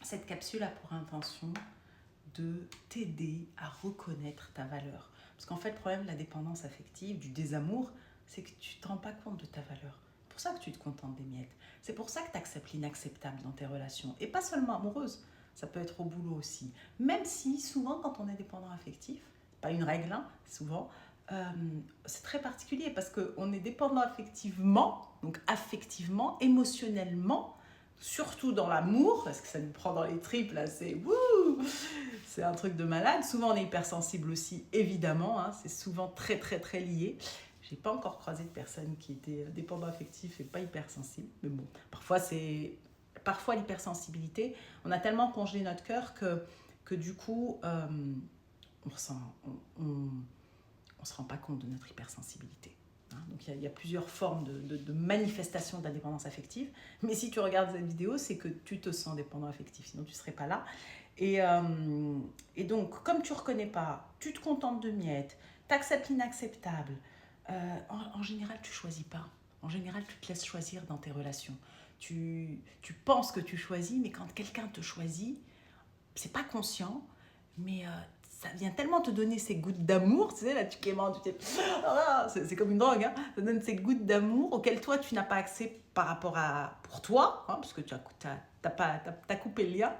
Cette capsule a pour intention de t'aider à reconnaître ta valeur. Parce qu'en fait, le problème de la dépendance affective, du désamour, c'est que tu ne te rends pas compte de ta valeur. C'est pour ça que tu te contentes des miettes. C'est pour ça que tu acceptes l'inacceptable dans tes relations. Et pas seulement amoureuses, ça peut être au boulot aussi. Même si, souvent, quand on est dépendant affectif, pas une règle, hein, souvent, c'est très particulier parce qu'on est dépendant affectivement, donc affectivement, émotionnellement, surtout dans l'amour, parce que ça nous prend dans les tripes, là, c'est wouh, c'est un truc de malade. Souvent, on est hypersensible aussi, évidemment, hein, c'est souvent très, très, très lié. J'ai pas encore croisé de personnes qui étaient dépendants affectifs et pas hypersensibles, mais bon, parfois l'hypersensibilité, on a tellement congelé notre cœur que du coup, on ressent, on se rend pas compte de notre hypersensibilité. Donc il y a plusieurs formes de manifestation de la dépendance affective. Mais si tu regardes cette vidéo, c'est que tu te sens dépendant affectif, sinon tu ne serais pas là. Et donc, comme tu ne reconnais pas, tu te contentes de miettes, tu acceptes l'inacceptable, en général, tu ne choisis pas. En général, tu te laisses choisir dans tes relations. Tu penses que tu choisis, mais quand quelqu'un te choisit, c'est pas conscient, mais ça vient tellement te donner ces gouttes d'amour, tu sais, là tu quémandes, c'est comme une drogue, hein, ça donne ces gouttes d'amour auxquelles toi tu n'as pas accès par rapport à pour toi, hein, parce que tu as coupé le lien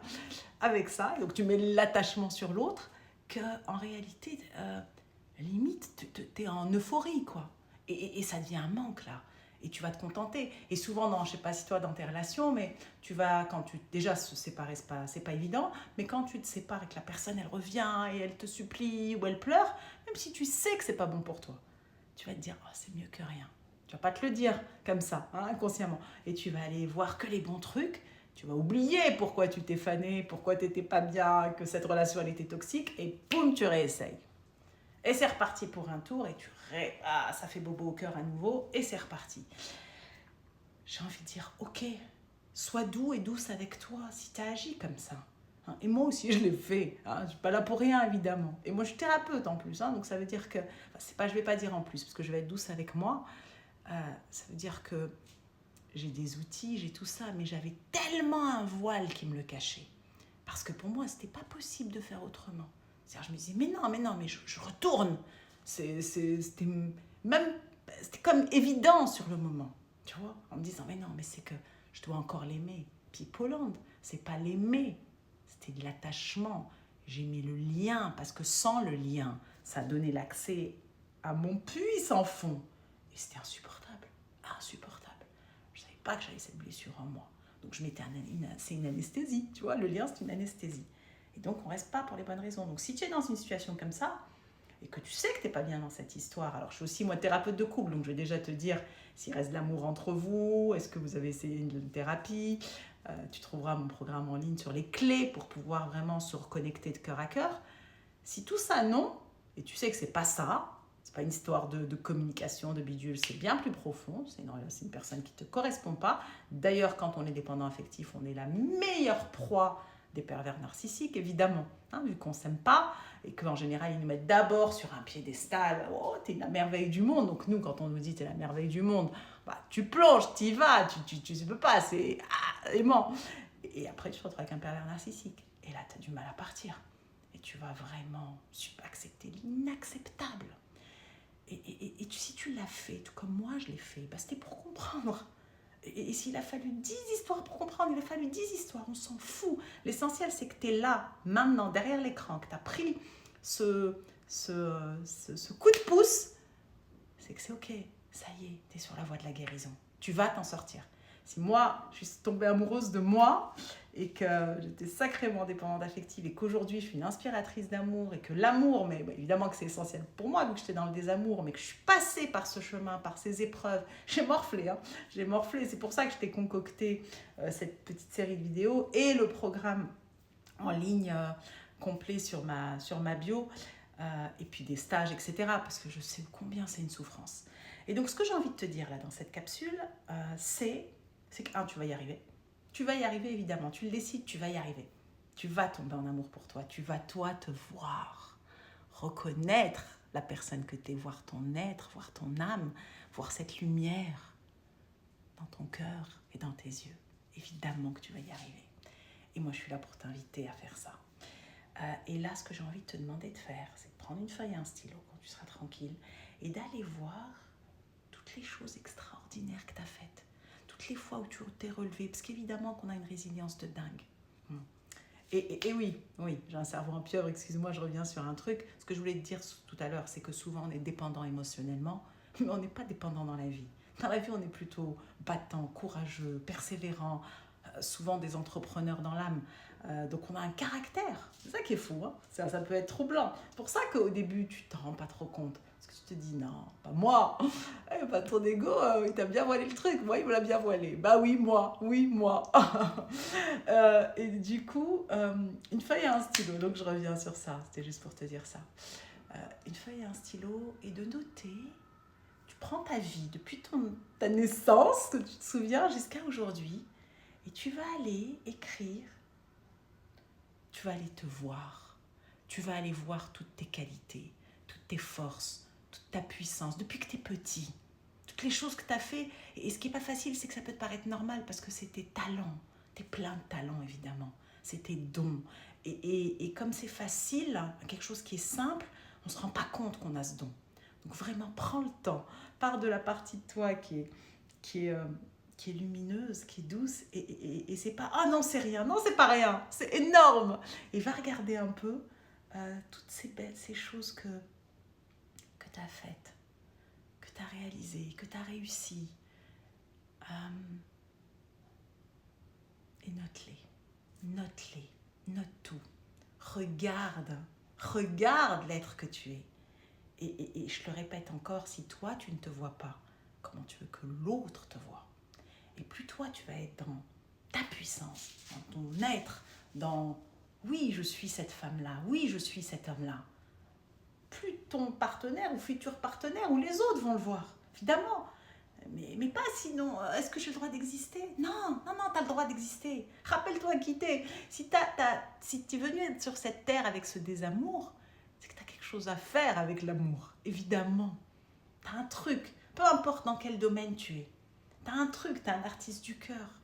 avec ça, donc tu mets l'attachement sur l'autre, qu'en réalité, limite, tu es en euphorie, quoi. Et ça devient un manque, là. Et tu vas te contenter. Et souvent, je ne sais pas si toi, dans tes relations, mais tu vas, déjà, se séparer, c'est pas évident, mais quand tu te sépares et que la personne, elle revient et elle te supplie ou elle pleure, même si tu sais que c'est pas bon pour toi, tu vas te dire, oh, c'est mieux que rien. Tu vas pas te le dire comme ça, hein, inconsciemment. Et tu vas aller voir que les bons trucs, tu vas oublier pourquoi tu t'es fané, pourquoi tu n'étais pas bien, que cette relation, elle était toxique, et boum, tu réessayes. Et c'est reparti pour un tour, et ça fait bobo au cœur à nouveau, et c'est reparti. J'ai envie de dire, ok, sois doux et douce avec toi si tu as agi comme ça. Et moi aussi, je l'ai fait. Je ne suis pas là pour rien, évidemment. Et moi, je suis thérapeute en plus. Donc, ça veut dire que... je ne vais pas dire en plus, parce que je vais être douce avec moi. Ça veut dire que j'ai des outils, j'ai tout ça, mais j'avais tellement un voile qui me le cachait. Parce que pour moi, ce n'était pas possible de faire autrement. C'est-à-dire, je me disais, mais non, je retourne. C'était comme évident sur le moment, tu vois, en me disant, mais non, mais c'est que je dois encore l'aimer. Puis Pololand, c'est pas l'aimer, c'était de l'attachement. J'aimais le lien, parce que sans le lien, ça donnait l'accès à mon puits sans fond. Et c'était insupportable, insupportable. Je savais pas que j'avais cette blessure en moi. Donc je mettais c'est une anesthésie, tu vois, le lien c'est une anesthésie. Et donc on reste pas pour les bonnes raisons. Donc si tu es dans une situation comme ça, et que tu sais que tu n'es pas bien dans cette histoire, alors je suis aussi moi thérapeute de couple, donc je vais déjà te dire s'il reste de l'amour entre vous, est-ce que vous avez essayé une thérapie, tu trouveras mon programme en ligne sur les clés pour pouvoir vraiment se reconnecter de cœur à cœur. Si tout ça non, et tu sais que c'est pas ça, c'est pas une histoire de communication, de bidule, c'est bien plus profond, c'est une personne qui ne te correspond pas. D'ailleurs, quand on est dépendant affectif, on est la meilleure proie des pervers narcissiques, évidemment, vu qu'on ne s'aime pas, et qu'en général, ils nous mettent d'abord sur un piédestal, oh, t'es la merveille du monde. Donc nous, quand on nous dit t'es la merveille du monde, tu plonges, t'y vas, tu ne peux pas, c'est aimant. Et après, tu te retrouves avec un pervers narcissique. Et là, t'as du mal à partir. Et tu vas vraiment accepter l'inacceptable. Et si tu l'as fait, tout comme moi je l'ai fait, c'était pour comprendre. Et s'il a fallu 10 histoires pour comprendre, il a fallu 10 histoires, on s'en fout. L'essentiel, c'est que tu es là, maintenant, derrière l'écran, que tu as pris ce coup de pouce, c'est que c'est ok, ça y est, tu es sur la voie de la guérison. Tu vas t'en sortir. Si moi, je suis tombée amoureuse de moi et que j'étais sacrément dépendante affective et qu'aujourd'hui, je suis une inspiratrice d'amour et que l'amour, mais évidemment que c'est essentiel pour moi, donc j'étais dans le désamour, mais que je suis passée par ce chemin, par ces épreuves, j'ai morflé, j'ai morflé. C'est pour ça que je t'ai concocté cette petite série de vidéos et le programme en ligne complet sur ma bio, et puis des stages, etc. Parce que je sais combien c'est une souffrance. Et donc, ce que j'ai envie de te dire là dans cette capsule, c'est que, tu vas y arriver. Tu vas y arriver, évidemment. Tu le décides, tu vas y arriver. Tu vas tomber en amour pour toi. Tu vas, toi, te voir. Reconnaître la personne que tu es, voir ton être, voir ton âme, voir cette lumière dans ton cœur et dans tes yeux. Évidemment que tu vas y arriver. Et moi, je suis là pour t'inviter à faire ça. Et là, ce que j'ai envie de te demander de faire, c'est de prendre une feuille et un stylo quand tu seras tranquille et d'aller voir toutes les choses extraordinaires que tu as faites, toutes les fois où tu t'es relevé, parce qu'évidemment qu'on a une résilience de dingue. Et oui, j'ai un cerveau en pieuvre, excuse-moi, je reviens sur un truc. Ce que je voulais te dire tout à l'heure, c'est que souvent on est dépendant émotionnellement, mais on n'est pas dépendant dans la vie. Dans la vie, on est plutôt battant, courageux, persévérant, souvent des entrepreneurs dans l'âme. Donc on a un caractère, c'est ça qui est fou, hein. Ça peut être troublant. C'est pour ça qu'au début, tu t'en rends pas trop compte. Parce que tu te dis, non, pas moi. Ton ego, il t'a bien voilé le truc. Moi, il me l'a bien voilé. Bah oui, moi. Et du coup, une feuille et un stylo. Donc je reviens sur ça. C'était juste pour te dire ça. Une feuille et un stylo et de noter. Tu prends ta vie depuis ta naissance, que tu te souviens, jusqu'à aujourd'hui. Et tu vas aller écrire. Tu vas aller te voir. Tu vas aller voir toutes tes qualités, toutes tes forces, toute ta puissance, depuis que tu es petit. Toutes les choses que tu as fait. Et ce qui n'est pas facile, c'est que ça peut te paraître normal parce que c'est tes talents. Tu es plein de talents, évidemment. C'est tes dons. Et comme c'est facile, quelque chose qui est simple, on ne se rend pas compte qu'on a ce don. Donc vraiment, prends le temps. Pars de la partie de toi qui est lumineuse, qui est douce. Et c'est pas « Ah non, c'est rien. Non, c'est pas rien. C'est énorme. » Et va regarder un peu toutes ces choses que tu as faites, que tu as réalisées, que tu as réussi. Et note-les, note tout. Regarde l'être que tu es. Et je le répète encore, si toi tu ne te vois pas, comment tu veux que l'autre te voie? Et plus toi tu vas être dans ta puissance, dans ton être, dans oui je suis cette femme-là, oui je suis cet homme-là, plus ton partenaire ou futur partenaire ou les autres vont le voir, évidemment. Mais pas sinon, est-ce que j'ai le droit d'exister? Non, t'as le droit d'exister. Rappelle-toi qui t'es. Si t'es venu être sur cette terre avec ce désamour, c'est que t'as quelque chose à faire avec l'amour, évidemment. T'as un truc, peu importe dans quel domaine tu es. T'as un truc, t'es un artiste du cœur,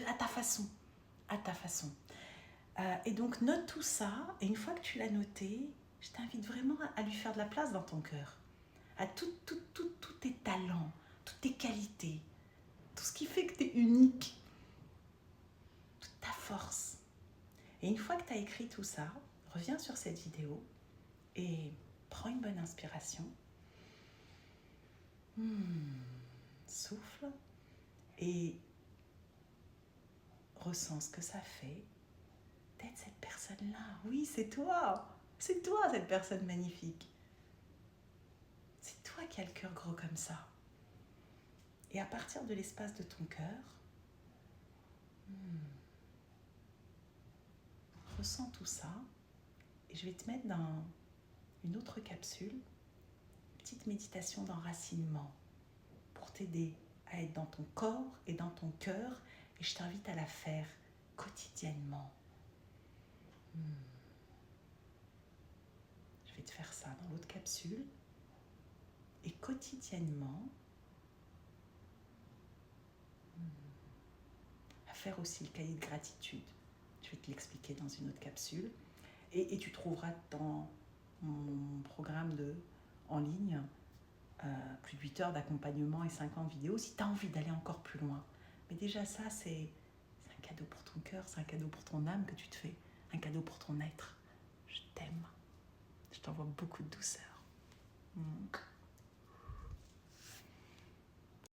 à ta façon. Et donc note tout ça, et une fois que tu l'as noté, je t'invite vraiment à lui faire de la place dans ton cœur. À tous tes talents, toutes tes qualités, tout ce qui fait que tu es unique, toute ta force. Et une fois que tu as écrit tout ça, reviens sur cette vidéo et prends une bonne inspiration. Souffle et ressens ce que ça fait d'être cette personne-là. Oui, c'est toi cette personne magnifique. C'est toi qui as le cœur gros comme ça. Et à partir de l'espace de ton cœur, ressens tout ça. Et je vais te mettre dans une autre capsule, une petite méditation d'enracinement pour t'aider à être dans ton corps et dans ton cœur. Et je t'invite à la faire quotidiennement. Je vais te faire ça dans l'autre capsule. Et quotidiennement, à faire aussi le cahier de gratitude. Je vais te l'expliquer dans une autre capsule. Et tu trouveras dans mon programme en ligne plus de 8 heures d'accompagnement et 50 vidéos si tu as envie d'aller encore plus loin. Mais déjà ça, c'est un cadeau pour ton cœur, c'est un cadeau pour ton âme que tu te fais, un cadeau pour ton être. Je t'aime. Je t'envoie beaucoup de douceur.